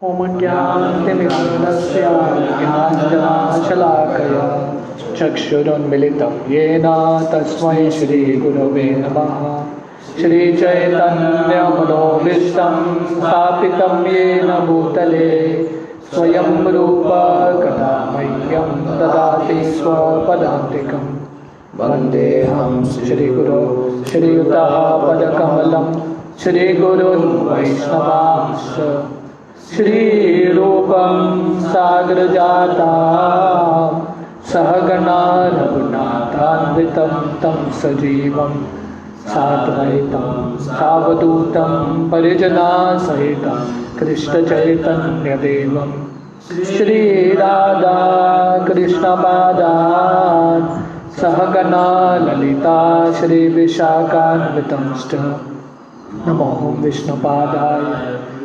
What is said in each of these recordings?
ॐ ज्ञानतिमिरस्य ज्ञानञ्जनशलाकया चक्षुरुन्मिलितं येन तस्मै श्रीगुरवे नमः। श्रीचैतन्यमनोभीष्टं स्थापितं येन भूतले स्वयं रूप कदा मह्यं ददाति स्वपदान्तिकं। वन्देऽहं श्रीगुरो श्रीयुतः पदकमलं श्रीगुरुन् वैष्णवांश्च श्रीरूपं साग्रजातां सहगणा रघुनाथान्वितं तं सजीवं साद्वैतं सावधूतं परिजनासहितं कृष्णचैतन्यदेवं श्रीराधा कृष्णपादान् सहगणा ललिता श्रीविशाखान्वितंश्च। नमो विष्णुपादाय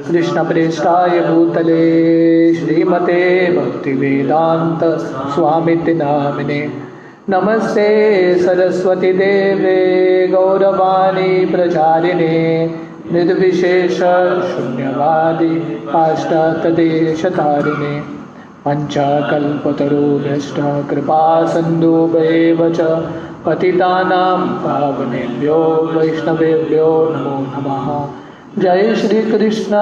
कृष्णप्रेष्ठाय भूतले श्रीमते भक्तिवेदांत स्वामिति नामिने। नमस्ते सरस्वती देवे गौरवाणी प्रचारिणे निर्विशेष शून्यवादी पाश्चात्यदेशतारिणे। पंचकल्पतरुभ्यश्च कृपा सिन्धुभ्येव च पतितानां पावनेभ्यो वैष्णवेभ्यो नमो नमः। जय श्री कृष्ण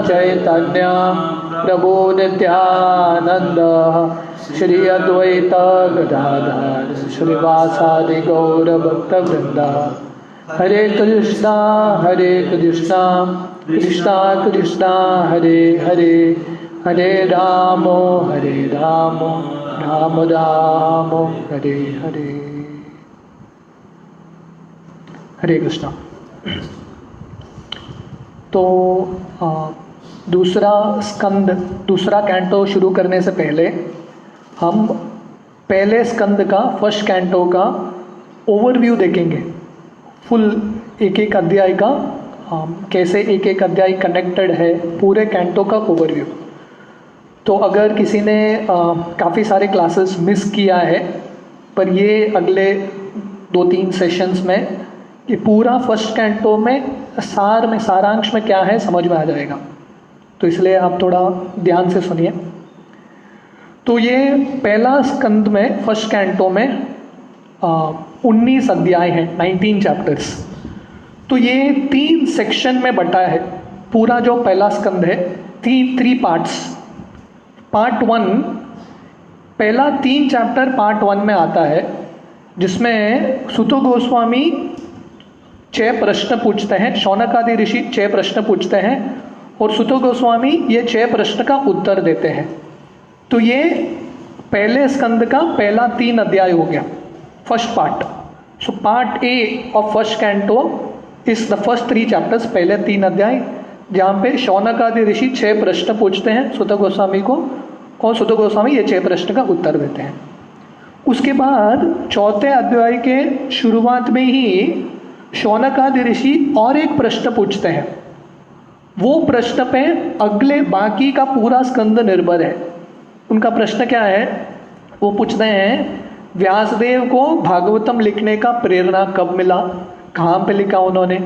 चैतन्य प्रभु नित्यानंद श्री अद्वैत गदाधर श्रीवासादि गौर भक्तवृंद। हरे कृष्णा कृष्णा कृष्णा हरे हरे, हरे राम राम राम हरे हरे। हरे कृष्णा। तो दूसरा स्कंद, दूसरा कैंटो शुरू करने से पहले हम पहले स्कंद का, फर्स्ट कैंटो का ओवरव्यू देखेंगे। फुल एक एक अध्याय का कैसे एक एक अध्याय कनेक्टेड है, पूरे कैंटो का ओवरव्यू। तो अगर किसी ने काफ़ी सारे क्लासेस मिस किया है, पर ये अगले 2-3 सेशंस में ये पूरा फर्स्ट कैंटो में सारांश में क्या है समझ में आ जाएगा। तो इसलिए आप थोड़ा ध्यान से सुनिए। तो ये पहला स्कंद में, फर्स्ट कैंटो में 19 अध्याय हैं, 19 चैप्टर्स। तो ये 3 सेक्शन में बटा है। पूरा जो पहला स्कंद है 3 पार्ट्स। पार्ट 1, पहला 3 चैप्टर पार्ट 1 में आता है, जिसमें सुत गोस्वामी 6 प्रश्न पूछते हैं। शौनक आदि ऋषि 6 प्रश्न पूछते हैं और सुत गोस्वामी ये 6 प्रश्न का उत्तर देते हैं। तो ये पहले स्कंद का पहला 3 अध्याय हो गया, first part. So part A of first canto is the first 3 chapters, पहले 3 अध्याय, जहाँ पे शौनक आदि ऋषि 6 प्रश्न पूछते हैं सुत गोस्वामी को और सुत गोस्वामी ये 6 प्रश्न का उत्तर देते हैं। उसके बाद चौथे अध्याय के शुरुआत में ही शौनक आदि ऋषि और एक प्रश्न पूछते हैं। वो प्रश्न पे अगले बाकी का पूरा स्कंद निर्भर है। उनका प्रश्न क्या है? वो पूछते हैं व्यासदेव को भागवतम लिखने का प्रेरणा कब मिला, कहाँ पे लिखा उन्होंने।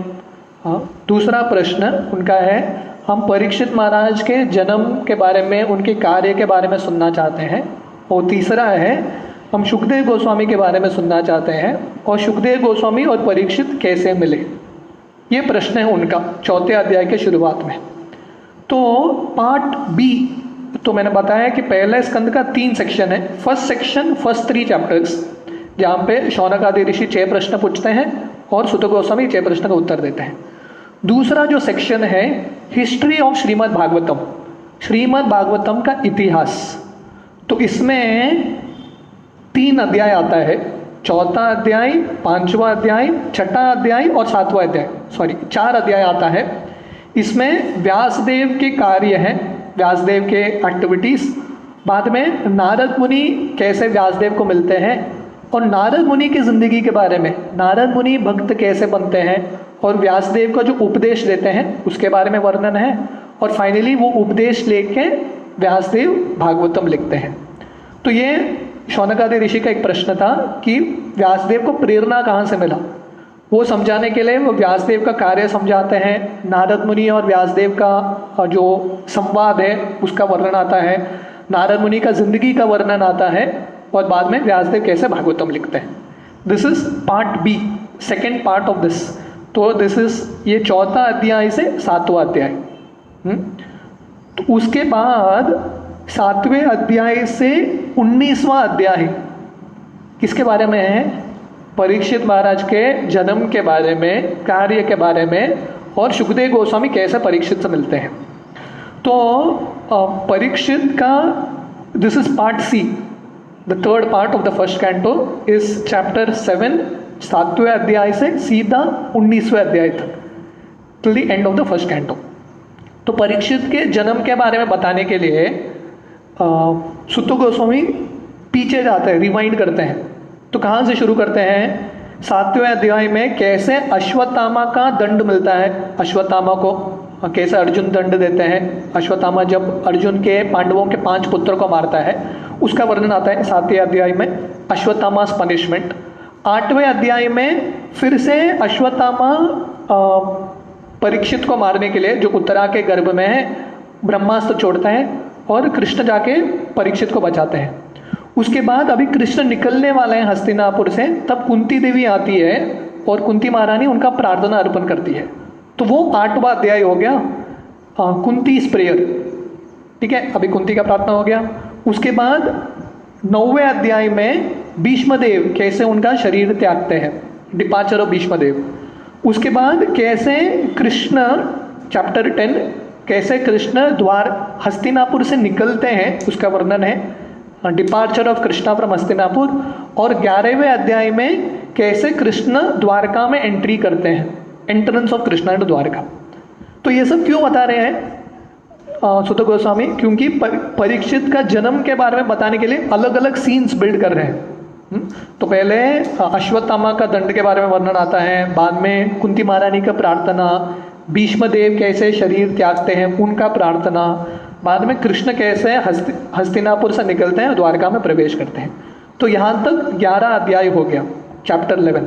दूसरा प्रश्न उनका है हम परीक्षित महाराज के जन्म के बारे में, उनके कार्य के बारे में सुनना चाहते हैं। और तीसरा है हम सुखदेव गोस्वामी के बारे में सुनना चाहते हैं और सुखदेव गोस्वामी और परीक्षित कैसे मिले। ये प्रश्न है उनका चौथे अध्याय के शुरुआत में। तो पार्ट बी, तो मैंने बताया कि पहले स्कंद का 3 सेक्शन है। फर्स्ट सेक्शन, फर्स्ट 3 चैप्टर्स, जहाँ पे शौनक आदि ऋषि 6 प्रश्न पूछते हैं और सुत गोस्वामी 6 प्रश्न का उत्तर देते हैं। दूसरा जो सेक्शन है हिस्ट्री ऑफ श्रीमद् भागवतम, श्रीमद् भागवतम का इतिहास। तो इसमें 3 अध्याय आता है, चौथा अध्याय, 5वां अध्याय, छठा अध्याय और 7वां अध्याय, 4 अध्याय आता है। इसमें व्यासदेव के कार्य हैं, व्यासदेव के एक्टिविटीज। बाद में नारद मुनि कैसे व्यासदेव को मिलते हैं और नारद मुनि की जिंदगी के बारे में, नारद मुनि भक्त कैसे बनते हैं और व्यासदेव का जो उपदेश देते हैं उसके बारे में वर्णन है। और फाइनली वो उपदेश लेके व्यासदेव भागवतम लिखते हैं। तो ये शौनक आदि ऋषि का एक प्रश्न था कि व्यासदेव को प्रेरणा कहाँ से मिला। वो समझाने के लिए वो व्यासदेव का कार्य समझाते हैं। नारद मुनि और व्यासदेव का जो संवाद है उसका वर्णन आता है, नारद मुनि का जिंदगी का वर्णन आता है, और बाद में व्यासदेव कैसे भागवतम लिखते हैं। This is part B, second part of this. तो दिस इज ये चौथा अध्याय से 7वां अध्याय। तो उसके बाद 7वें अध्याय से 19वां अध्याय किसके बारे में है? परीक्षित महाराज के जन्म के बारे में, कार्य के बारे में, और सुखदेव गोस्वामी कैसे परीक्षित से मिलते हैं। तो परीक्षित का this is part C, the third part of the first canto is chapter 7, 7वें अध्याय से सीधा 19वें अध्याय तक, till the end of the first canto. तो परीक्षित के जन्म के बारे में बताने के लिए सुत गोस्वामी पीछे जाते हैं, रिवाइंड करते हैं। तो कहाँ से शुरू करते हैं? 7वें अध्याय में कैसे अश्वत्थामा का दंड मिलता है, अश्वत्थामा को कैसे अर्जुन दंड देते हैं। अश्वत्थामा जब अर्जुन के पांडवों के 5 पुत्र को मारता है उसका वर्णन आता है 7वें अध्याय में, अश्वत्थामा's पनिशमेंट। 8वें अध्याय में फिर से अश्वत्थामा परीक्षित को मारने के लिए, जो उत्तरा के गर्भ में है, ब्रह्मास्त्र छोड़ता है और कृष्ण जाके परीक्षित को बचाते हैं। उसके बाद अभी कृष्ण निकलने वाले हैं हस्तिनापुर से, तब कुंती देवी आती है और कुंती महारानी उनका प्रार्थना अर्पण करती है। तो वो 8वां अध्याय हो गया, कुंती's प्रेयर। ठीक है, अभी कुंती का प्रार्थना हो गया। उसके बाद 9वें अध्याय में भीष्मदेव कैसे उनका शरीर त्यागते हैं, डिपार्चर ऑफ भीष्मदेव। उसके बाद कैसे कृष्ण, चैप्टर 10, कैसे कृष्ण द्वार हस्तिनापुर से निकलते हैं उसका वर्णन है, departure of Krishna from Hastinapur. और 11वें अध्याय में कैसे कृष्ण द्वारका में एंट्री करते हैं, entrance of Krishna into Dwarka. तो ये सब क्यों बता रहे हैं सुत गोस्वामी? क्योंकि परीक्षित का जन्म के बारे में बताने के लिए अलग अलग सीन्स बिल्ड कर रहे हैं। तो पहले अश्वत्थामा का दंड के बारे में वर्णन आता है, बाद में कुंती महारानी का प्रार्थना, भीष्मदेव कैसे शरीर त्यागते हैं उनका प्रार्थना, बाद में कृष्ण कैसे हस्तिनापुर से निकलते हैं, द्वारका में प्रवेश करते हैं। तो यहाँ तक 11 अध्याय हो गया, चैप्टर 11।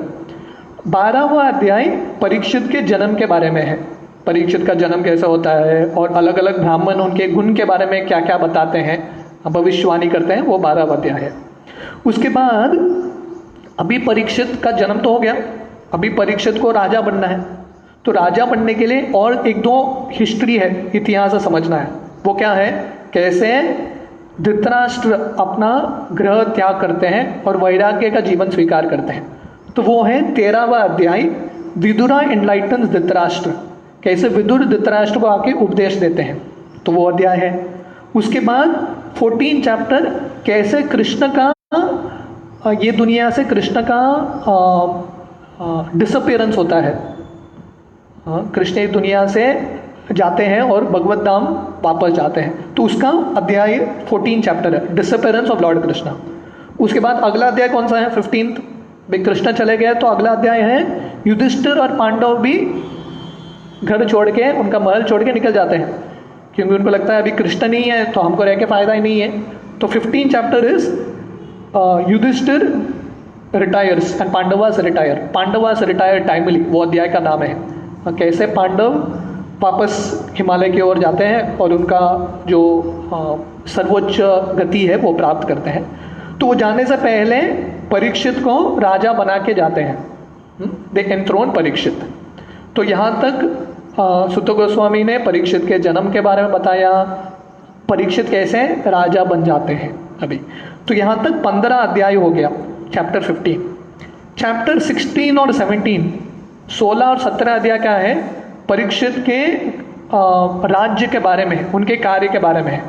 12वां अध्याय परीक्षित के जन्म के बारे में है, परीक्षित का जन्म कैसे होता है और अलग अलग ब्राह्मण उनके गुण के बारे में क्या क्या बताते हैं, भविष्यवाणी करते हैं, वो 12वां अध्याय है। उसके बाद अभी परीक्षित का जन्म तो हो गया, अभी परीक्षित को राजा बनना है। तो राजा बनने के लिए और 1-2 हिस्ट्री है, इतिहास समझना है। वो क्या है? कैसे धृतराष्ट्र अपना ग्रह त्याग करते हैं और वैराग्य का जीवन स्वीकार करते हैं। तो वो है 13वां अध्याय, विदुरा एनलाइटन्स धृतराष्ट्र, कैसे विदुर धृतराष्ट्र को आके उपदेश देते हैं, तो वो अध्याय है। उसके बाद 14 चैप्टर कैसे कृष्ण का ये दुनिया से कृष्ण का डिसअपियरेंस होता है। कृष्ण इस दुनिया से जाते हैं और भगवत धाम वापस जाते हैं, तो उसका अध्याय 14 चैप्टर है, डिसअपियरेंस ऑफ लॉर्ड कृष्णा। उसके बाद अगला अध्याय कौन सा है? 15th, भाई कृष्ण चले गए तो अगला अध्याय है युधिष्ठिर और पांडव भी घर छोड़ के, उनका महल छोड़ के निकल जाते हैं, क्योंकि उनको लगता है अभी कृष्ण नहीं है तो हमको रह के फायदा ही नहीं है। तो 15 chapter is Yudhishthira retires and Pandavas retire, Pandavas retire timely, वो अध्याय का नाम है। कैसे पांडव वापस हिमालय की ओर जाते हैं और उनका जो सर्वोच्च गति है वो प्राप्त करते हैं। तो वो जाने से पहले परीक्षित को राजा बना के जाते हैं, दे एंथ्रोन परीक्षित। तो यहाँ तक सुत गोस्वामी ने परीक्षित के जन्म के बारे में बताया, परीक्षित कैसे राजा बन जाते हैं अभी। तो यहाँ तक 15 अध्याय हो गया, चैप्टर 15। चैप्टर 16 और 17, 16 और 17 अध्याय क्या है? परीक्षित के राज्य के बारे में, उनके कार्य के बारे में,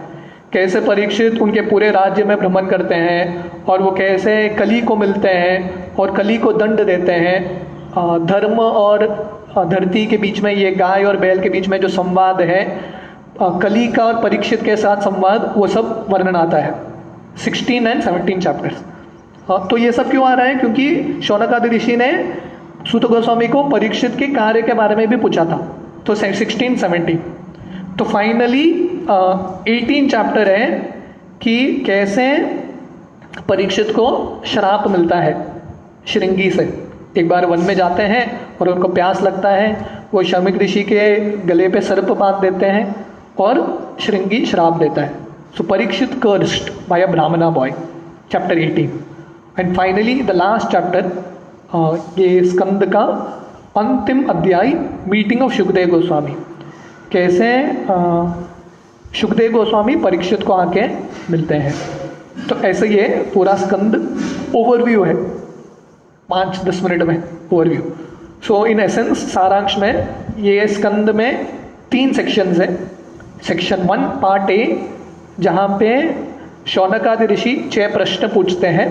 कैसे परीक्षित उनके पूरे राज्य में भ्रमण करते हैं और वो कैसे कली को मिलते हैं और कली को दंड देते हैं। धर्म और धरती के बीच में, ये गाय और बैल के बीच में जो संवाद है, कली का और परीक्षित के साथ संवाद, वो सब वर्णन आता है 16 एंड 17 चैप्टर्स। तो ये सब क्यों आ रहा है? क्योंकि शौनकादि ऋषि ने सूत गोस्वामी को परीक्षित के कार्य के बारे में भी पूछा था, तो 16, 17। तो फाइनली 18 चैप्टर है कि कैसे परीक्षित को श्राप मिलता है श्रृंगी से, एक बार वन में जाते हैं और उनको प्यास लगता है, वो शमीक ऋषि के गले पे सर्प बांध देते हैं और श्रृंगी श्राप देता है। सो परीक्षित कर्स्ड बाय अ ब्राह्मणा boy, chapter 18। And finally the last chapter, ये स्कंद का अंतिम अध्याय, मीटिंग ऑफ सुखदेव गोस्वामी। कैसे सुखदेव गोस्वामी परीक्षित को आके मिलते हैं। तो ऐसे ये पूरा स्कंद ओवरव्यू है, 5-10 मिनट में ओवरव्यू। सो इन एसेंस सारांश में ये स्कंद में 3 सेक्शंस है। सेक्शन 1 पार्ट ए, जहाँ पे शौनकादि ऋषि 6 प्रश्न पूछते हैं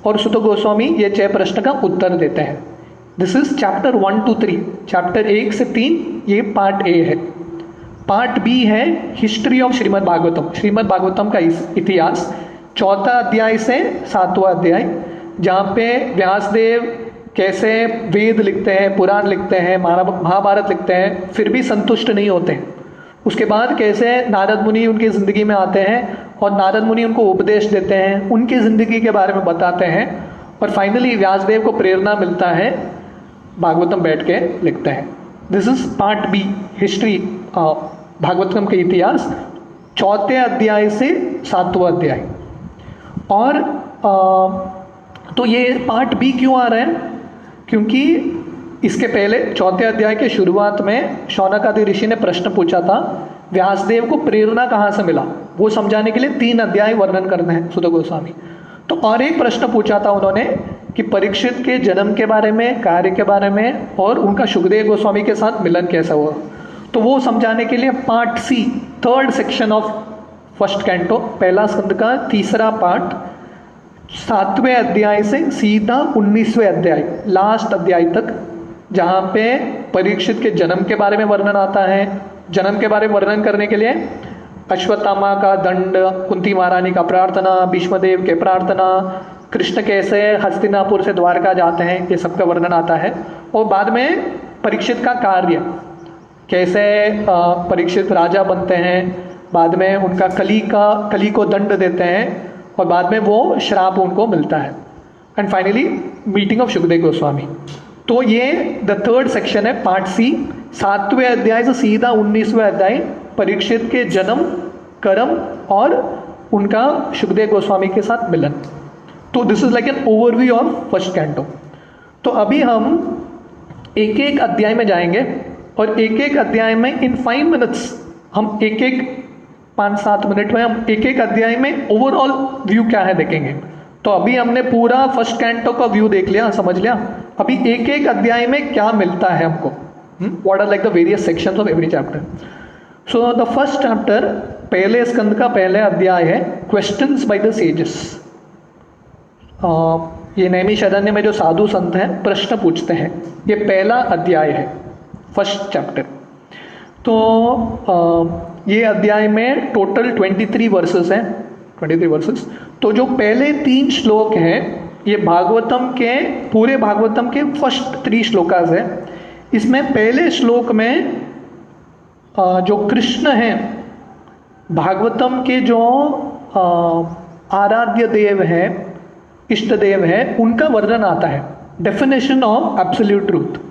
और सुत गोस्वामी ये 6 प्रश्न का उत्तर देते हैं। This is chapter 1 to 3, chapter 1 से 3 ये पार्ट ए है। पार्ट बी है हिस्ट्री ऑफ श्रीमद् भागवतम, श्रीमद् भागवतम का इतिहास, 4था अध्याय से 7वां अध्याय, जहाँ पे व्यासदेव कैसे वेद लिखते हैं, पुराण लिखते हैं, महाभारत लिखते हैं, फिर भी संतुष्ट नहीं होते हैं। उसके बाद कैसे नारद मुनि उनकी ज़िंदगी में आते हैं और नारद मुनि उनको उपदेश देते हैं, उनकी ज़िंदगी के बारे में बताते हैं, और फाइनली व्यासदेव को प्रेरणा मिलता है, भागवतम बैठ के लिखते हैं। This is part B, history Bhagavatam के इतिहास, 4थे अध्याय से 7वां अध्याय। और तो ये पार्ट बी क्यों आ रहा है? क्योंकि इसके पहले 4थे अध्याय के शुरुआत में शौनकादि ऋषि ने प्रश्न पूछा था, व्यासदेव को प्रेरणा कहाँ से मिला, वो समझाने के लिए 3 अध्याय वर्णन करना है सुत गोस्वामी। तो और एक प्रश्न पूछा था उन्होंने कि परीक्षित के जन्म के बारे में, कार्य के बारे में, और उनका सुखदेव गोस्वामी के साथ मिलन कैसा हुआ। तो वो समझाने के लिए part C, 3rd section of first canto, पहला स्कंद का 3रा पार्ट, 7वें अध्याय से सीधा 19वें अध्याय, लास्ट अध्याय तक, जहाँ पे परीक्षित के जन्म के बारे में वर्णन आता है। जन्म के बारे में वर्णन करने के लिए अश्वत्थामा का दंड, कुंती महारानी का प्रार्थना, भीष्मदेव के प्रार्थना, कृष्ण कैसे हस्तिनापुर से द्वारका जाते हैं, ये सब का वर्णन आता है। और बाद में परीक्षित का कार्य, कैसे परीक्षित राजा बनते हैं, बाद में उनका कली को दंड देते हैं, और बाद में वो श्राप उनको मिलता है। And finally meeting of Sukhdev Goswami. तो ये द 3rd सेक्शन है, पार्ट सी, 7वें अध्याय से सीधा 19वें अध्याय, परीक्षित के जन्म, कर्म और उनका सुखदेव गोस्वामी के साथ मिलन। तो this is like an overview of first canto. तो अभी हम एक एक अध्याय में जाएंगे और एक एक अध्याय में इन 5 मिनट्स हम 5-7 मिनट में हम एक एक अध्याय में ओवरऑल व्यू क्या है देखेंगे। तो अभी हमने पूरा फर्स्ट कैंटो का व्यू देख लिया, समझ लिया। अभी एक एक अध्याय में क्या मिलता है हमको, what are like the various sections of every chapter. So the first chapter, पहले स्कंद का पहले अध्याय है, क्वेश्चंस बाय द सेजेस। ये नैमिषारण्य में जो साधु संत हैं प्रश्न पूछते हैं, ये पहला अध्याय है, फर्स्ट चैप्टर। तो ये अध्याय में टोटल 23 वर्सेस हैं, 23 वर्सेस। तो जो पहले 3 श्लोक हैं, ये भागवतम के, पूरे भागवतम के फर्स्ट 3 श्लोकास है। इसमें पहले श्लोक में जो कृष्ण हैं, भागवतम के जो आराध्य देव है, इष्ट देव है, उनका वर्णन आता है, definition of absolute truth.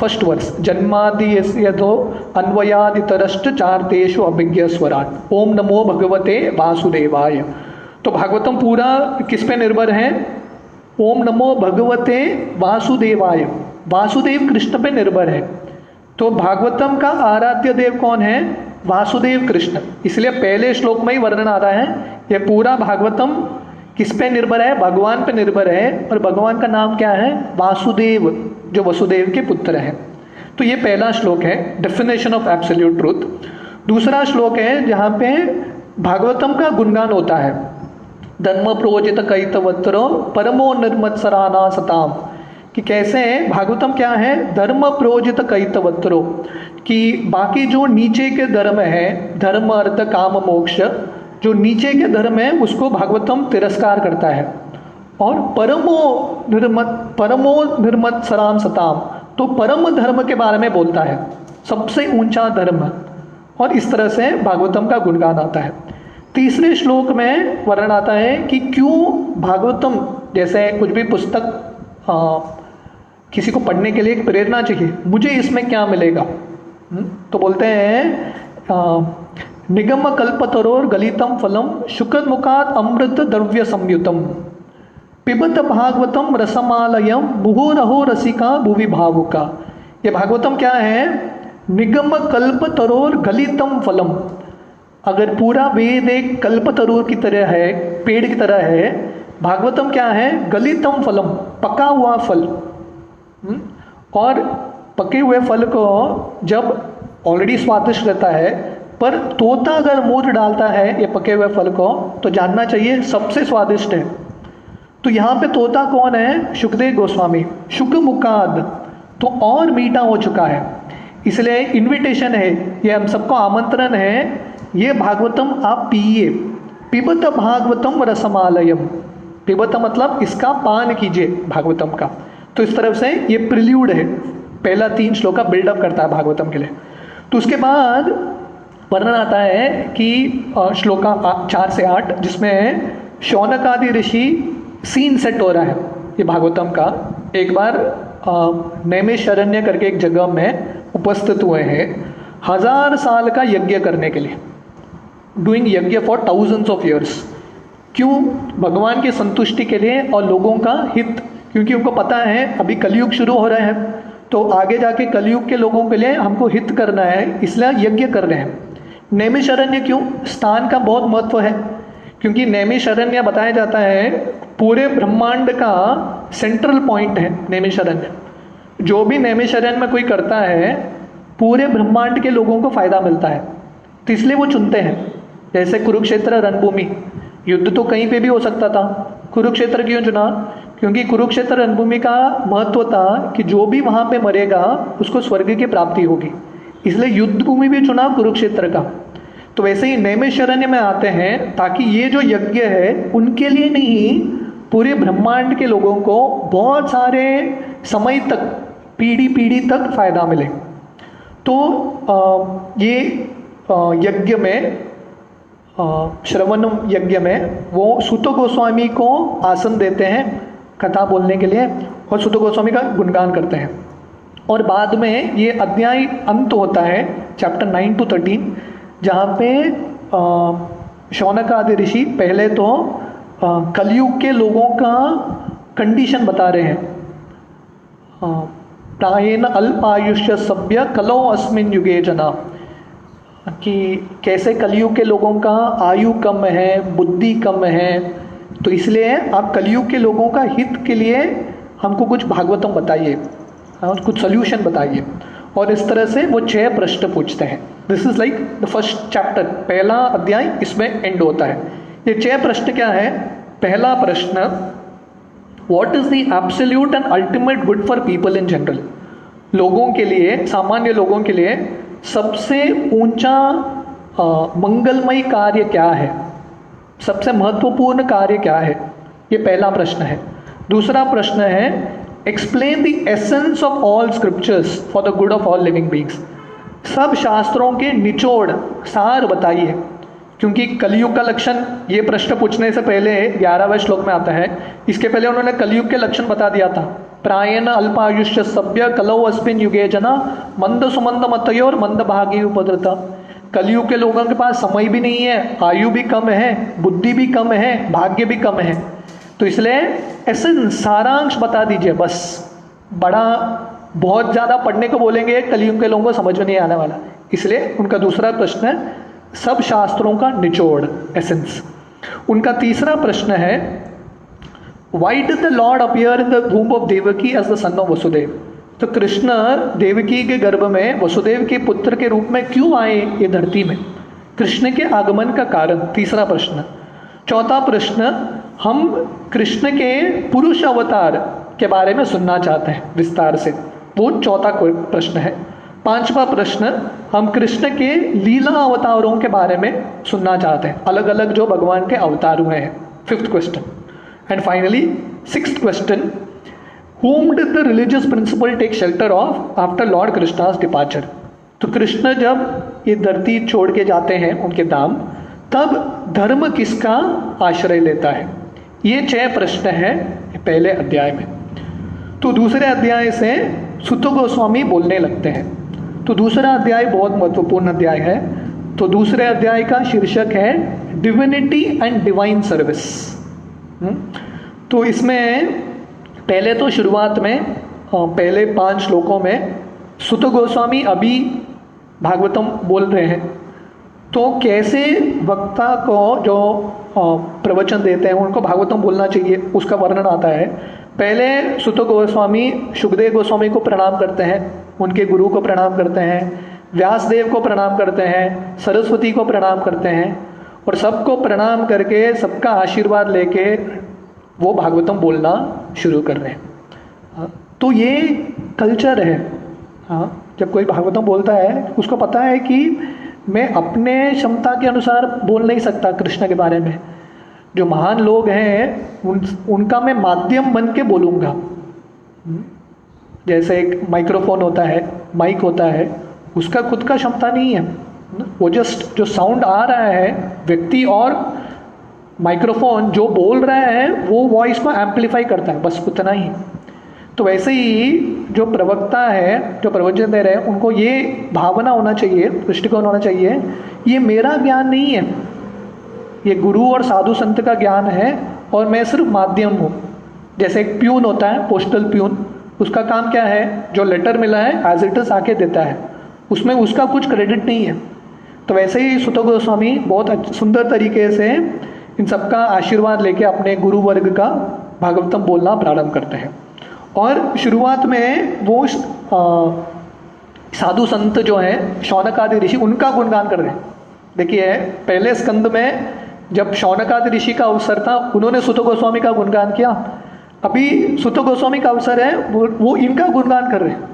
First verse, जन्मादि यदो अन्वयादितरश्च चार्तेषु अभिज्ञ स्वराट, ओम नमो भगवते वासुदेवाय। तो भागवतम पूरा किस पे निर्भर है? ओम नमो भगवते वासुदेवाय, वासुदेव कृष्ण पे निर्भर है। तो भागवतम का आराध्य देव कौन है? वासुदेव कृष्ण। इसलिए पहले श्लोक में ही वर्णन आता है, यह पूरा भागवतम किस पे निर्भर है? भगवान पे निर्भर है। और भगवान का नाम क्या है? वासुदेव, जो वसुदेव के पुत्र हैं। तो ये पहला श्लोक है, डेफिनेशन ऑफ एब्सोल्यूट ट्रूथ। दूसरा श्लोक है जहाँ पे भागवतम का गुणगान होता है, धर्म प्रोजित कैतवत्रो परमो निर्मत्सराना सताम, कि कैसे भागवतम क्या है? धर्म प्रोजित कैतवत्रो, कि बाकी जो नीचे के धर्म है, धर्म अर्थ काम मोक्ष, जो नीचे के धर्म है उसको भागवतम तिरस्कार करता है। और परमो निर्मत सराम सताम, तो परम धर्म के बारे में बोलता है, सबसे ऊंचा धर्म। और इस तरह से भागवतम का गुणगान आता है। तीसरे श्लोक में वर्णन आता है कि क्यों भागवतम जैसे कुछ भी पुस्तक किसी को पढ़ने के लिए एक प्रेरणा चाहिए, मुझे इसमें क्या मिलेगा। तो बोलते हैं निगम कल्पतरोर गलितम फलम शुक्रद मुखात अमृत द्रव्य संयुतम पिबत भागवतम रसमालयम मुहुरहो रसिका भुवि भावुका। ये भागवतम क्या है? निगम कल्पतरोर गलितम फलम। अगर पूरा वेद एक कल्पतरोर की तरह है, पेड़ की तरह है, भागवतम क्या है? गलितम फलम, पका हुआ फल। और पके हुए फल को जब ऑलरेडी स्वादिष्ट रहता है, पर तोता अगर मुंह डालता है ये पके हुए फल को तो जानना चाहिए सबसे स्वादिष्ट है। तो यहाँ पे तोता कौन है? शुकदेव गोस्वामी। शुक मुकाद, तो और मीठा हो चुका है। इसलिए इनविटेशन है, ये हम सबको आमंत्रण है, ये भागवतम आप पिए। पिबत भागवतम रसमालयम, पिबत मतलब इसका पान कीजिए भागवतम का। तो इस तरफ से ये प्रिल्यूड है, पहला 3 श्लोक का बिल्डअप करता है भागवतम के लिए। तो उसके बाद वर्णन आता है कि श्लोका 4 से 8 जिसमें शौनक आदि ऋषि सीन सेट हो रहा है ये भागवतम का। एक बार नैमिषारण्य करके एक जगह में उपस्थित हुए हैं 1000 साल का यज्ञ करने के लिए, डूइंग यज्ञ फॉर थाउजेंड्स ऑफ ईयर्स। क्यों? भगवान की संतुष्टि के लिए और लोगों का हित, क्योंकि उनको पता है अभी कलयुग शुरू हो रहा है, तो आगे जाके कलयुग के लोगों के लिए हमको हित करना है, इसलिए यज्ञ कर रहे हैं। नैमिषारण्य क्यों? स्थान का बहुत महत्व है, क्योंकि नैमिषारण्य बताया जाता है पूरे ब्रह्मांड का सेंट्रल पॉइंट है नैमिषारण्य। जो भी नैमिषारण्य में कोई करता है पूरे ब्रह्मांड के लोगों को फायदा मिलता है, तो इसलिए वो चुनते हैं। जैसे कुरुक्षेत्र रणभूमि, युद्ध तो कहीं पे भी हो सकता था, कुरुक्षेत्र क्यों चुना? क्योंकि कुरुक्षेत्र रणभूमि का महत्व था कि जो भी वहाँ पे मरेगा उसको स्वर्ग की प्राप्ति होगी, इसलिए युद्ध भूमि भी चुना कुरुक्षेत्र का। तो वैसे ही नैमिषारण्य में आते हैं ताकि ये जो यज्ञ है उनके लिए नहीं, पूरे ब्रह्मांड के लोगों को बहुत सारे समय तक, पीढ़ी पीढ़ी तक फायदा मिले। तो ये यज्ञ में, श्रवण यज्ञ में वो सूत गोस्वामी को आसन देते हैं कथा बोलने के लिए और सूत गोस्वामी का गुणगान करते हैं। और बाद में ये अध्याय अंत होता है चैप्टर 9 to 13, जहाँ पे शौनक आदि ऋषि पहले तो कलयुग के लोगों का कंडीशन बता रहे हैं। प्रायेण अल्पायुष्य सभ्य कलो अस्मिन युगे जना, कि कैसे कलयुग के लोगों का आयु कम है, बुद्धि कम है, तो इसलिए आप कलयुग के लोगों का हित के लिए हमको कुछ भागवतम बताइए और कुछ सोल्यूशन बताइए। और इस तरह से वो 6 प्रश्न पूछते हैं। This is like the first chapter, पहला अध्याय इसमें एंड होता है। ये 6 प्रश्न क्या है? पहला प्रश्न, what is the absolute and ultimate good for people in general? लोगों के लिए, सामान्य लोगों के लिए सबसे ऊंचा मंगलमय कार्य क्या है, सबसे महत्वपूर्ण कार्य क्या है? ये पहला प्रश्न है। दूसरा प्रश्न है, explain the essence of all scriptures for the good of all living beings. सब शास्त्रों के निचोड़, सार बताइए, क्योंकि कलयुग का लक्षण ये प्रश्न पूछने से पहले 11वें श्लोक में आता है। इसके पहले उन्होंने कलयुग के लक्षण बता दिया था। प्रायेण अल्पायुष्य सभ्य कलौ अस्मिन् युगे जना मंद सुमंद मतयोर मंद भागी उपद्रता। कलयुग के लोगों के पास समय भी नहीं है, आयु भी कम है, बुद्धि भी कम है, भाग्य भी कम है। तो इसलिए ऐसे सारांश बता दीजिए बस। बड़ा बहुत ज़्यादा पढ़ने को बोलेंगे कलयुग के लोगों को समझ में नहीं आने वाला, इसलिए उनका दूसरा प्रश्न है सब शास्त्रों का निचोड़, एसेंस। उनका तीसरा प्रश्न है, why did the Lord appear in the womb of Devaki as the son of Vasudeva? तो कृष्ण देवकी के गर्भ में वसुदेव के पुत्र के रूप में क्यों आए ये धरती में? कृष्ण के आगमन का कारण, तीसरा प्रश्न। चौथा प्रश्न, हम कृष्ण के पुरुष अवतार के बारे में सुनना चाहते हैं विस्तार से, वो चौथा प्रश्न है। पांचवा प्रश्न, हम कृष्ण के लीला अवतारों के बारे में सुनना चाहते हैं, अलग अलग जो भगवान के अवतार हुए हैं, 5th question. And finally 6th question, whom did the religious principle take shelter of after Lord Krishna's departure? तो कृष्ण जब ये धरती छोड़ के जाते हैं उनके धाम, तब धर्म किसका आश्रय लेता है? ये 6 प्रश्न हैं पहले अध्याय में। तो दूसरे अध्याय से सुत गोस्वामी बोलने लगते हैं। तो दूसरा अध्याय बहुत महत्वपूर्ण अध्याय है। तो दूसरे अध्याय का शीर्षक है डिविनिटी एंड डिवाइन सर्विस। तो इसमें पहले तो शुरुआत में पहले 5 श्लोकों में सुत गोस्वामी अभी भागवतम बोल रहे हैं। तो कैसे वक्ता को जो प्रवचन देते हैं उनको भागवतम बोलना चाहिए उसका वर्णन आता है। पहले सुत गोस्वामी शुकदेव गोस्वामी को प्रणाम करते हैं, उनके गुरु को प्रणाम करते हैं, व्यासदेव को प्रणाम करते हैं, सरस्वती को प्रणाम करते हैं, और सबको प्रणाम करके सबका आशीर्वाद लेके वो भागवतम बोलना शुरू कर रहे हैं। तो ये कल्चर है। जब कोई भागवतम बोलता है उसको पता है कि मैं अपने क्षमता के अनुसार बोल नहीं सकता कृष्ण के बारे में। जो महान लोग हैं उनका मैं माध्यम बन के बोलूँगा। जैसे एक माइक्रोफोन होता है, माइक होता है, उसका खुद का क्षमता नहीं है, वो जस्ट जो साउंड आ रहा है व्यक्ति और माइक्रोफोन जो बोल रहा है वो वॉइस को एम्पलीफाई करता है, बस उतना ही। तो वैसे ही जो प्रवक्ता है, जो प्रवचन दे रहे हैं, उनको ये भावना होना चाहिए, दृष्टिकोण होना चाहिए, ये मेरा ज्ञान नहीं है, ये गुरु और साधु संत का ज्ञान है और मैं सिर्फ माध्यम हूँ। जैसे एक प्यून होता है, पोस्टल प्यून, उसका काम क्या है, जो लेटर मिला है एज इट इज आके देता है, उसमें उसका कुछ क्रेडिट नहीं है। तो वैसे ही सुत गोस्वामी बहुत सुंदर तरीके से इन सबका आशीर्वाद लेके अपने गुरु वर्ग का भागवतम बोलना प्रारंभ करते हैं। और शुरुआत में वो साधु संत जो हैं शौनकादि ऋषि, उनका गुणगान कर रहे हैं। देखिए पहले स्कंद में जब शौनकादि ऋषि का अवसर था उन्होंने सुत गोस्वामी का गुणगान किया, अभी सुत गोस्वामी का अवसर है वो इनका गुणगान कर रहे हैं।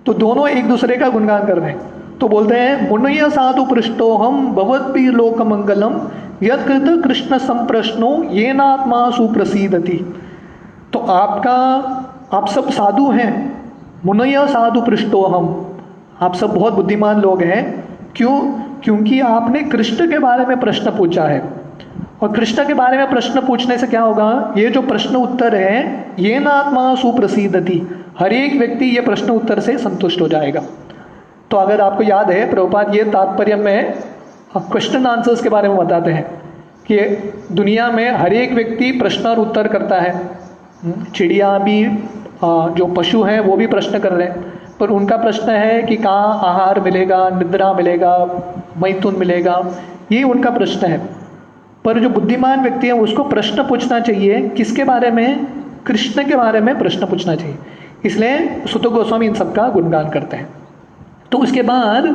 तो दोनों एक दूसरे का गुणगान कर रहे हैं। तो बोलते हैं मुनय साधु पृष्ठोहम भवद्भिः लोकमंगलम यत्कृत कृष्ण संप्रश्नो येनात्मा सुप्रसीदति। तो आप सब साधु हैं, मुनय साधु पृष्ठोहम, आप सब बहुत बुद्धिमान लोग हैं। क्यों? क्योंकि आपने कृष्ण के बारे में प्रश्न पूछा है, और कृष्ण के बारे में प्रश्न पूछने से क्या होगा, ये जो प्रश्न उत्तर है ये ना आत्मा सुप्रसीदति, हर एक व्यक्ति ये प्रश्न उत्तर से संतुष्ट हो जाएगा। तो अगर आपको याद है प्रभुपाद ये तात्पर्य में क्वेश्चन आंसर्स के बारे में बताते हैं कि दुनिया में हर एक व्यक्ति प्रश्न और उत्तर करता है। चिड़िया भी, जो पशु हैं वो भी प्रश्न कर रहे हैं, पर उनका प्रश्न है कि कहाँ आहार मिलेगा, निद्रा मिलेगा, मैथुन मिलेगा, ये उनका प्रश्न है। पर जो बुद्धिमान व्यक्ति है उसको प्रश्न पूछना चाहिए किसके बारे में, कृष्ण के बारे में प्रश्न पूछना चाहिए। इसलिए सुत गोस्वामी इन सबका गुणगान करते हैं। तो उसके बाद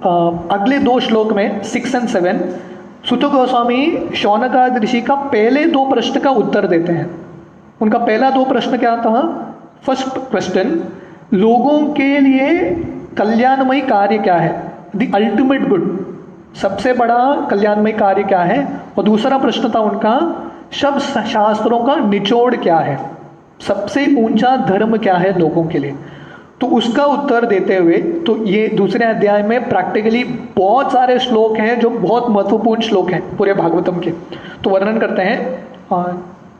अगले 2 श्लोक में 6 और 7 सुत गोस्वामी शौनकादि ऋषि का पहले 2 प्रश्न का उत्तर देते हैं। उनका पहला 2 प्रश्न क्या था? फर्स्ट क्वेश्चन, लोगों के लिए कल्याणमयी कार्य क्या है, द अल्टीमेट गुड, सबसे बड़ा कल्याणमय कार्य क्या है। और दूसरा प्रश्न था उनका, सब शास्त्रों का निचोड़ क्या है, सबसे ऊंचा धर्म क्या है लोगों के लिए। तो उसका उत्तर देते हुए, तो ये दूसरे अध्याय में प्रैक्टिकली बहुत सारे श्लोक हैं जो बहुत महत्वपूर्ण श्लोक हैं पूरे भागवतम के। तो वर्णन करते हैं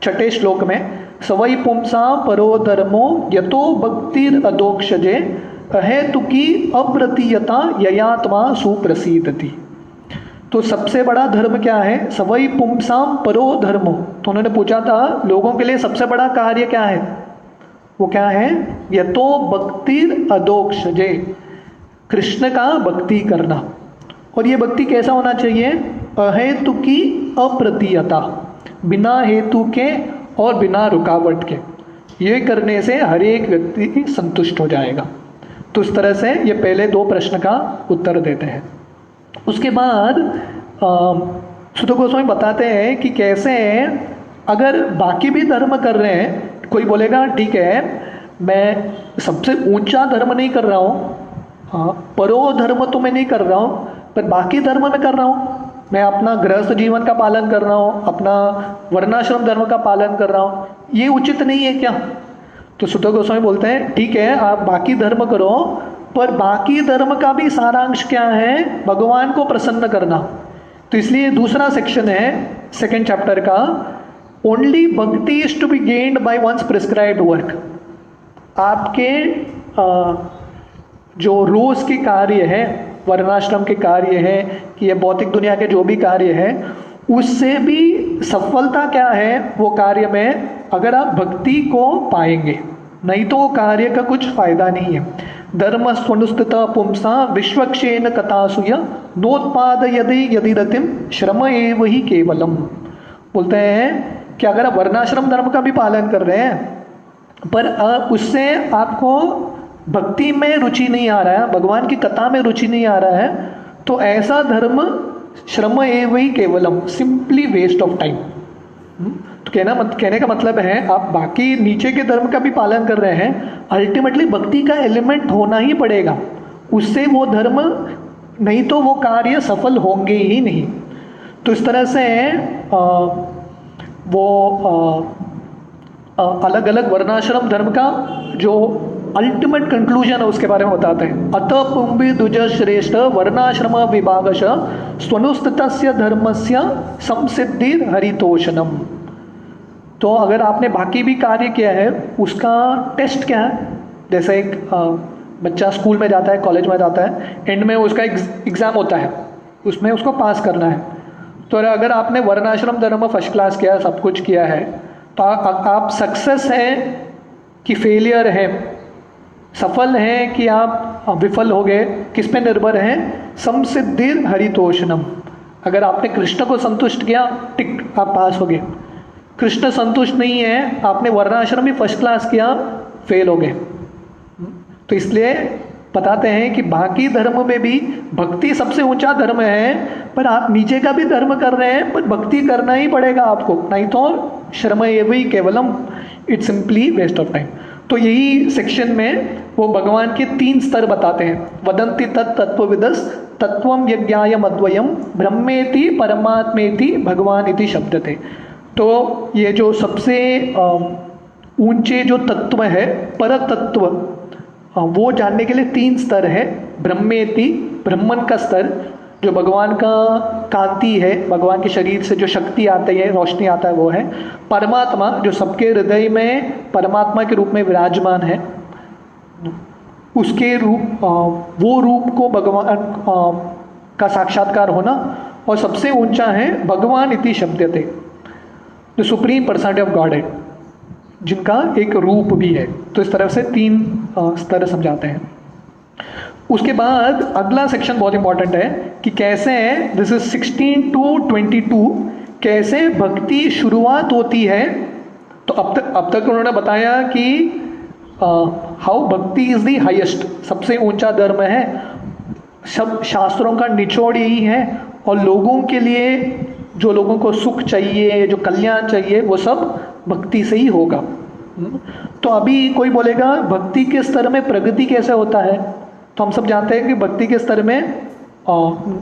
6ठे श्लोक में, सवै पुंसा परो धर्मो यतो भक्तिर अदोक्षजे अहेतुकी अप्रतीयता ययात्मा सुप्रसीदति। तो सबसे बड़ा धर्म क्या है? सवै पुंसाम परो धर्मो। तो उन्होंने पूछा था लोगों के लिए सबसे बड़ा कार्य क्या है, वो क्या है? यतो भक्तिर अदोक्षजे, कृष्ण का भक्ति करना। और ये भक्ति कैसा होना चाहिए? अहेतुकी अप्रतीयता, बिना हेतु के और बिना रुकावट के। ये करने से हर एक व्यक्ति संतुष्ट हो जाएगा। तो इस तरह से ये पहले 2 प्रश्न का उत्तर देते हैं। उसके बाद सुत गोस्वामी बताते हैं कि कैसे अगर बाकी भी धर्म कर रहे हैं, कोई बोलेगा ठीक है मैं सबसे ऊंचा धर्म नहीं कर रहा हूँ, परो धर्म तो मैं नहीं कर रहा हूँ, पर बाकी धर्म में कर रहा हूँ, मैं अपना गृहस्थ जीवन का पालन कर रहा हूँ, अपना वर्णाश्रम धर्म का पालन कर रहा हूँ, ये उचित नहीं है क्या? तो सुत गोस्वामी बोलते हैं ठीक है आप बाकी धर्म करो, पर बाकी धर्म का भी सारांश क्या है? भगवान को प्रसन्न करना। तो इसलिए दूसरा सेक्शन है 2nd चैप्टर का, only bhakti is to be gained by one's prescribed work. आपके जो रोज़ के कार्य है, वर्णाश्रम के कार्य है कि ये भौतिक दुनिया के जो भी कार्य है, उससे भी सफलता क्या है वो कार्य में, अगर आप भक्ति को पाएंगे, नहीं तो वो कार्य का कुछ फायदा नहीं है। धर्म स्वनुस्थित पुंसा विश्वक्षेन कथासुय नोत्पाद यदि रतिम श्रम एव ही केवलम। बोलते हैं कि अगर आप वर्णाश्रम धर्म का भी पालन कर रहे हैं पर उससे आपको भक्ति में रुचि नहीं आ रहा है, भगवान की कथा में रुचि नहीं आ रहा है, तो ऐसा धर्म श्रम एव ही केवलम, सिंपली वेस्ट ऑफ टाइम। तो कहने का मतलब है आप बाकी नीचे के धर्म का भी पालन कर रहे हैं, अल्टीमेटली भक्ति का एलिमेंट होना ही पड़ेगा, उससे वो धर्म, नहीं तो वो कार्य सफल होंगे ही नहीं। तो इस तरह से अलग अलग वर्णाश्रम धर्म का जो अल्टीमेट कंक्लूजन है उसके बारे में बताते हैं। अतः पुंबि द्विज श्रेष्ठ वर्णाश्रम विभागश स्वनुस्थितस्य धर्मस्य संसिद्धि हरितोषणम। तो अगर आपने बाकी भी कार्य किया है उसका टेस्ट क्या है, जैसे एक बच्चा स्कूल में जाता है, कॉलेज में जाता है, एंड में उसका एग्ज़ाम होता है, उसमें उसको पास करना है। तो अगर आपने वर्णाश्रम धर्म फर्स्ट क्लास किया, सब कुछ किया है, तो आप सक्सेस है कि फेलियर है, सफल है कि आप विफल हो गए, किस पे निर्भर है? संसिद्धि हरितोषणम। अगर आपने कृष्ण को संतुष्ट किया, टिक, आप पास हो गए। कृष्ण संतुष्ट नहीं है, आपने वर्णाश्रम भी फर्स्ट क्लास किया, फेल हो गए। तो इसलिए बताते हैं कि बाकी धर्म में भी भक्ति सबसे ऊंचा धर्म है, पर आप नीचे का भी धर्म कर रहे हैं, पर भक्ति करना ही पड़ेगा आपको, नहीं तो श्रम एवं केवलम, it's simply waste of time. तो यही सेक्शन में वो भगवान के 3 स्तर बताते हैं। वदंती तत्त्वविदस तत्वम यज्ञाय मद्वयम ब्रह्मेति परमात्मेति भगवान इति शब्दते। तो ये जो सबसे ऊंचे जो तत्व है, पर तत्व, वो जानने के लिए 3 स्तर है। ब्रह्मेति, ब्रह्मन का स्तर, जो भगवान का कांति है, भगवान के शरीर से जो शक्ति आती है, रोशनी आता है, वो है। परमात्मा, जो सबके हृदय में परमात्मा के रूप में विराजमान है, उसके रूप, वो रूप को भगवान का साक्षात्कार होना। और सबसे ऊंचा है भगवान इति शब्दते, the supreme personality of God है, जिनका एक रूप भी है। तो इस तरह से 3 स्तर समझाते हैं। उसके बाद अगला सेक्शन बहुत इंपॉर्टेंट है कि कैसे, दिस इज 16 to 22, कैसे भक्ति शुरुआत होती है। तो अब तक उन्होंने बताया कि हाउ भक्ति इज द हाईएस्ट, सबसे ऊंचा धर्म है, सब शास्त्रों का निचोड़ यही है, और लोगों के लिए, जो लोगों को सुख चाहिए, जो कल्याण चाहिए, वो सब भक्ति से ही होगा। तो अभी कोई बोलेगा भक्ति के स्तर में प्रगति कैसे होता है? तो हम सब जानते हैं कि भक्ति के स्तर में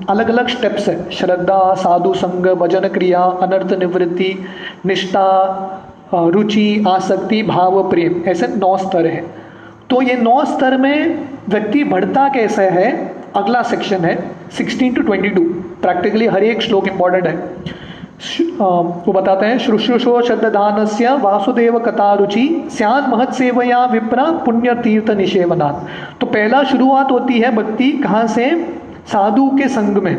अलग अलग स्टेप्स है। श्रद्धा, साधु संग, भजन क्रिया, अनर्थ निवृत्ति, निष्ठा, रुचि, आसक्ति, भाव, प्रेम, ऐसे 9 स्तर है। तो ये 9 स्तर में व्यक्ति बढ़ता कैसे है, अगला सेक्शन है 16 to 22। प्रैक्टिकली हर एक श्लोक इंपॉर्टेंट है। वो बताते हैं, शुश्रूषो श्रद्धानस्य वासुदेव कथा रुचि स्यान महत सेवया विप्रा पुण्य तीर्थ निषेवनात्। तो पहला शुरुआत होती है भक्ति कहाँ से? साधु के संग में।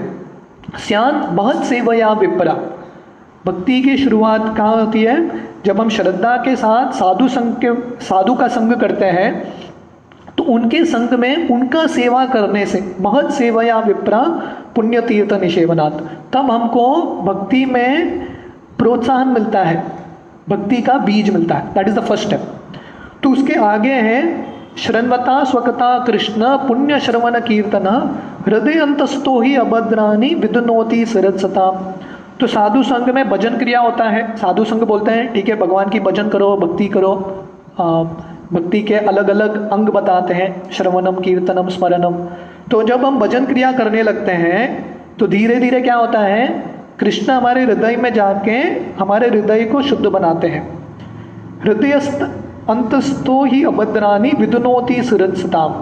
स्यान महत सेवया विप्रा, भक्ति की शुरुआत कहाँ होती है? जब हम श्रद्धा के साथ साधु का संग करते हैं, तो उनके संग में, उनका सेवा करने से, महत सेवया विप्रा पुण्य तीर्थ निषेवनात्, तब हमको भक्ति में प्रोत्साहन मिलता है, भक्ति का बीज मिलता है। That is the first step. तो उसके आगे है श्रन्वता स्वकता कृष्ण पुण्य श्रवण कीर्तन हृदय अंतस्थो ही अभद्रानी विदुनोति सरसता। तो साधु संग में भजन क्रिया होता है। साधु संग बोलते हैं ठीक है, भगवान की भजन करो, भक्ति करो। भक्ति के अलग अलग अंग बताते हैं, श्रवणम, कीर्तनम, स्मरणम। तो जब हम भजन क्रिया करने लगते हैं तो धीरे धीरे क्या होता है, कृष्ण हमारे हृदय में जाके हमारे हृदय को शुद्ध बनाते हैं। हृदय अंतस्थो ही अभद्रानी विदुनोति सुरत्सताम।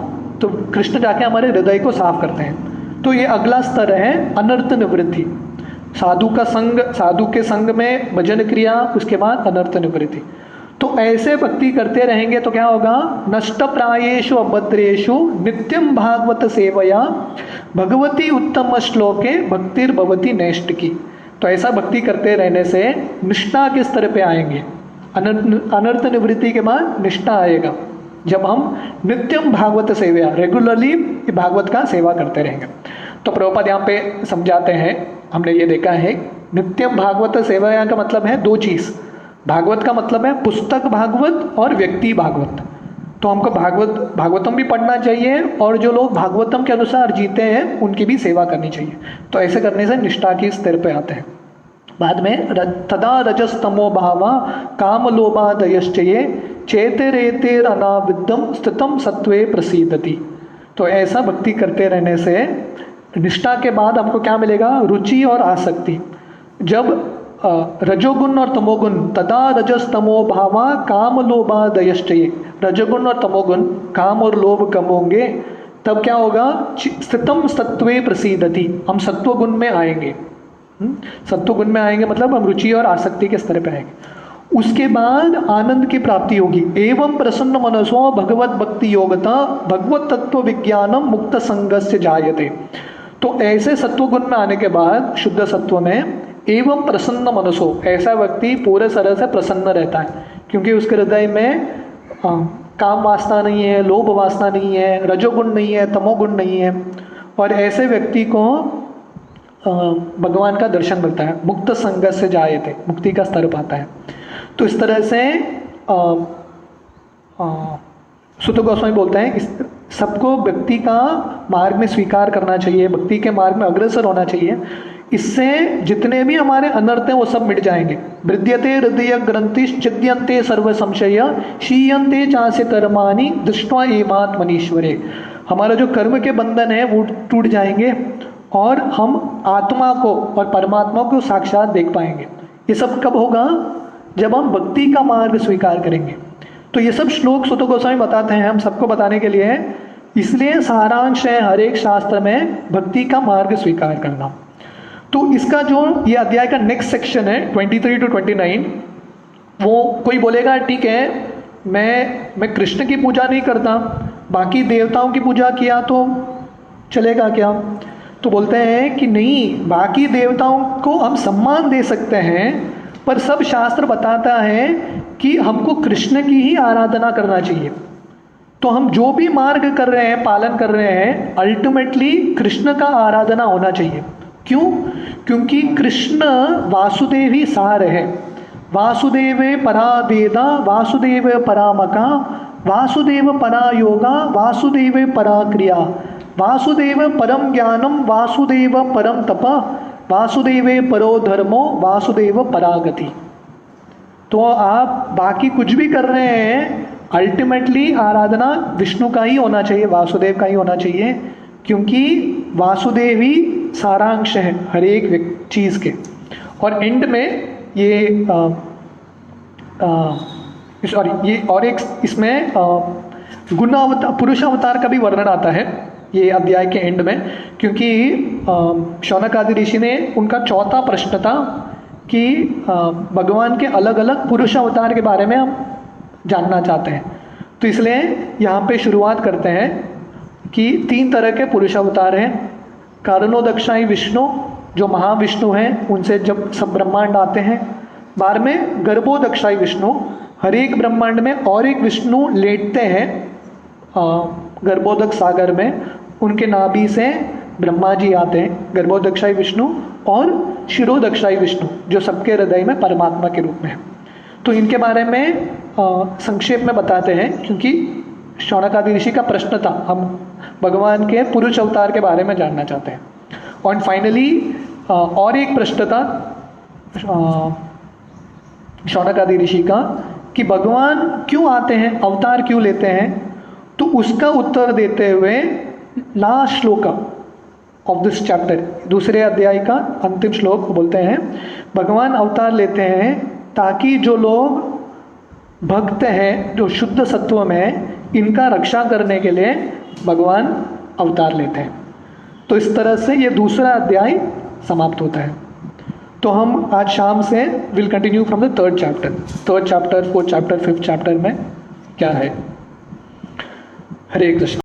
तो कृष्ण जाके हमारे हृदय को साफ करते हैं। तो ये अगला स्तर है अनर्थ निवृत्ति। साधु का संग, साधु के संग में भजन क्रिया, उसके बाद अनर्थ निवृत्ति। तो ऐसे भक्ति करते रहेंगे तो क्या होगा, नष्ट प्रायेषु अभद्रेषु नित्यम भागवत सेवया भगवती उत्तम श्लोके भक्तिर भवती नैष्ट की। तो ऐसा भक्ति करते रहने से निष्ठा के स्तर पे आएंगे। अनर्थ निवृत्ति के बाद निष्ठा आएगा जब हम नित्यम भागवत सेवया रेगुलरली भागवत का सेवा करते रहेंगे। तो प्रभुपाद यहाँ पे समझाते हैं, हमने ये देखा है नित्यम भागवत सेवया का मतलब है दो चीज़। भागवत का मतलब है पुस्तक भागवत और व्यक्ति भागवत। तो हमको भागवतम भी पढ़ना चाहिए और जो लोग भागवतम के अनुसार जीते हैं उनकी भी सेवा करनी चाहिए। तो ऐसे करने से निष्ठा की स्तर पे आते हैं। बाद में तदा रजस्तमो भावा काम लोभादयश्चये चेतेरेतेर अनाविद्यम स्थितम सत्वे प्रसीदति। तो ऐसा भक्ति करते रहने से निष्ठा के बाद हमको क्या मिलेगा, रुचि और आसक्ति। जब रजोगुण और तमोगुण, तदा रजस्तमो भावा काम लोभादयश्चये, रजोगुण और तमोगुण काम और लोभ कम होंगे तब क्या होगा, स्थितम सत्वे प्रसीदति, हम सत्वगुण में आएंगे। सत्वगुण में आएंगे मतलब हम रुचि और आसक्ति के स्तर पे आएंगे। उसके बाद आनंद की प्राप्ति होगी। एवं प्रसन्न मनसो भगवत भक्ति योगता भगवत तत्व विज्ञानम मुक्त संगस्य जायते। तो ऐसे सत्वगुण में आने के बाद शुद्ध सत्व में एवं प्रसन्न मनसो, ऐसा व्यक्ति पूरे तरह से प्रसन्न रहता है क्योंकि उसके हृदय में काम वासना नहीं है, लोभ वासना नहीं है, रजोगुण नहीं है, तमोगुण नहीं है। और ऐसे व्यक्ति को भगवान का दर्शन मिलता है, मुक्त संग से जायते, मुक्ति का स्तर पाता है। तो इस तरह से सुत गोस्वामी बोलते हैं इस सबको व्यक्ति का मार्ग में स्वीकार करना चाहिए, भक्ति के मार्ग में अग्रसर होना चाहिए। इससे जितने भी हमारे अनर्थ हैं वो सब मिट जाएंगे। वृद्यते हृदय ग्रंथिश छिद्यन्ते सर्व संशय क्षीयन्ते चासे कर्माणि दृष्ट्वा एमात् मनीश्वरे। हमारा जो कर्म के बंधन है वो टूट जाएंगे और हम आत्मा को और परमात्मा को साक्षात देख पाएंगे। ये सब कब होगा, जब हम भक्ति का मार्ग स्वीकार करेंगे। तो ये सब श्लोक सुत गोस्वामी बताते हैं हम सबको बताने के लिए, इसलिए सारांश है हर एक शास्त्र में भक्ति का मार्ग स्वीकार करना। तो इसका जो ये अध्याय का नेक्स्ट सेक्शन है 23 to 29, वो कोई बोलेगा ठीक है मैं कृष्ण की पूजा नहीं करता, बाकी देवताओं की पूजा किया तो चलेगा क्या? तो बोलते हैं कि नहीं, बाकी देवताओं को हम सम्मान दे सकते हैं पर सब शास्त्र बताता है कि हमको कृष्ण की ही आराधना करना चाहिए। तो हम जो भी मार्ग कर रहे हैं, पालन कर रहे हैं, अल्टीमेटली कृष्ण का आराधना होना चाहिए। क्यों? क्योंकि कृष्ण वासुदेव ही सार है। वासुदेवे परा वेदा वासुदेव परामका वासुदेव परा योगा वासुदेव परा क्रिया वासुदेव परम ज्ञानम वासुदेव परम तप वासुदेवे परो धर्मो वासुदेव परागति। तो आप बाकी कुछ भी कर रहे हैं, अल्टीमेटली आराधना विष्णु का ही होना चाहिए, वासुदेव का ही होना चाहिए, क्योंकि वासुदेव ही सारांश है हर एक चीज़ के। और एंड में ये और एक इसमें गुण अवतार, पुरुष अवतार का भी वर्णन आता है ये अध्याय के एंड में, क्योंकि शौनक आदि ऋषि ने उनका चौथा प्रश्न था कि भगवान के अलग अलग पुरुष अवतार के बारे में हम जानना चाहते हैं। तो इसलिए यहाँ पे शुरुआत करते हैं कि 3 तरह के पुरुष अवतार हैं। कारणोदक्षाई विष्णु जो महाविष्णु हैं, उनसे जब सब ब्रह्मांड आते हैं। बाद में गर्भोदक्षाई विष्णु, हर एक ब्रह्मांड में और एक विष्णु लेटते हैं गर्भोदक सागर में, उनके नाभि से ब्रह्मा जी आते हैं, गर्भोदक्षाई विष्णु। और शिरोदक्षाई विष्णु जो सबके हृदय में परमात्मा के रूप में है। तो इनके बारे में संक्षेप में बताते हैं, क्योंकि शौनक आदि ऋषि का प्रश्न था, हम भगवान के पुरुष अवतार के बारे में जानना चाहते हैं। और फाइनली और एक प्रश्न था शौनक आदि ऋषि का कि भगवान क्यों आते हैं, अवतार क्यों लेते हैं। तो उसका उत्तर देते हुए लास्ट श्लोक ऑफ दिस चैप्टर, दूसरे अध्याय का अंतिम श्लोक बोलते हैं, भगवान अवतार लेते हैं ताकि जो लोग भक्त हैं, जो शुद्ध सत्व में, इनका रक्षा करने के लिए भगवान अवतार लेते हैं। तो इस तरह से ये दूसरा अध्याय समाप्त होता है। तो हम आज शाम से will continue from the third chapter, fourth chapter, fifth chapter में क्या है। हरे कृष्ण।